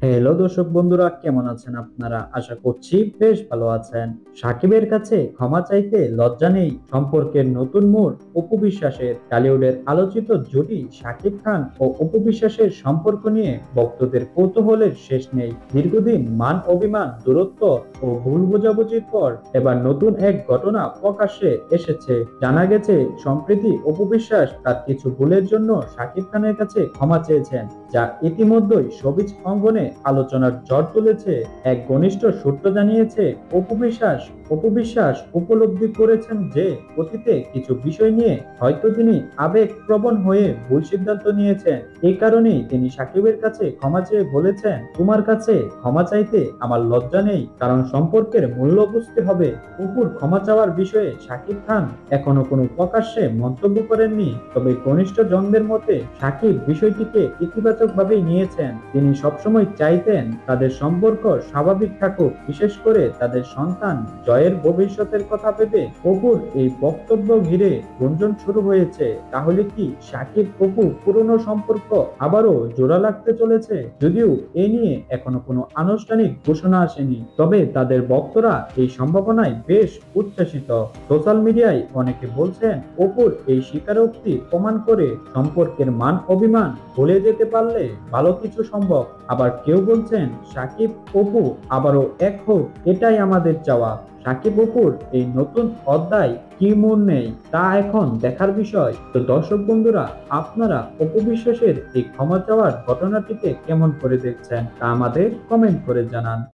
Hello দর্শক বন্ধুরা, কেমন আছেন আপনারা? আশা করছি বেশ ভালো আছেন। সাকিবের কাছে ক্ষমা চাইতে লজ্জা নেই, সম্পর্কের নতুন মোড় অপু বিশ্বাসের। টলিউডের আলোচিত জুটি সাকিব খান ও অপু বিশ্বাসের সম্পর্ক নিয়ে ভক্তদের কৌতূহলের শেষ নেই। দীর্ঘদিন মান অভিমান, দূরত্ব ও ভুল বোঝাবুঝির পর এবার নতুন এক ঘটনা প্রকাশ্যে এসেছে। জানা গেছে সম্প্রতি অপু বিশ্বাস তার কিছু ভুলের জন্য সাকিব খানের কাছে ক্ষমা চেয়েছেন, যা ইতিমধ্যেই শোবিজ অঙ্গনে আলোচনার ঝড় তুলেছে। এক ঘনিষ্ঠ সূত্র জানিয়েছে, অপু বিশ্বাস উপলব্ধি করেছেন যে অতীতে কিছু বিষয় নিয়ে হয়তো তিনি আবেগপ্রবণ হয়ে ভুল সিদ্ধান্ত নিয়েছেন। এই কারণেই তিনি সাকিবের কাছে ক্ষমা চেয়ে বলেছেন, তোমার কাছে ক্ষমা চাইতে আমার লজ্জা নেই, কারণ সম্পর্কের মূল্য বুঝতে হবে। অপুর ক্ষমা চাওয়ার বিষয়ে সাকিব খান এখনো কোনো প্রকাশ্যে মন্তব্য করেননি, তবে ঘনিষ্ঠ জনদের মতে সাকিব বিষয়টিকে ইতিবাচকভাবেই নিয়েছেন। তিনি সবসময় চাইতেন তাদের সম্পর্ক স্বাভাবিক থাকুক, বিশেষ করে তাদের সন্তান জয়ের ভবিষ্যতের কথা ভেবে। অপুর এই বক্তব্য ঘিরে গুঞ্জন শুরু হয়েছে, তাহলে কি সাকিব অপু পুরনো সম্পর্ক আবারও জোড়া লাগতে চলেছে? যদিও এ নিয়ে এখনো কোনো আনুষ্ঠানিক ঘোষণা আসেনি, তবে তাদের ভক্তরা এই সম্ভাবনায় বেশ উচ্ছ্বসিত। সোশ্যাল মিডিয়ায় অনেকে বলছেন, অপুর এই স্বীকারোক্তি প্রমাণ করে সম্পর্কের মান অভিমান ভুলে যেতে পারলে ভালো কিছু সম্ভব। আবার কেউ বলছেন, সাকিব অপু আবারও এক হোক, এটাই আমাদের চাওয়া। সাকিব অপুর এই নতুন অধ্যায় কি মোড় নেই তা এখন দেখার বিষয়। তো দর্শক বন্ধুরা, আপনারা অপু বিশ্বাসের এই ক্ষমা চাওয়ার ঘটনাটিকে কেমন করে দেখছেন তা আমাদের কমেন্ট করে জানান।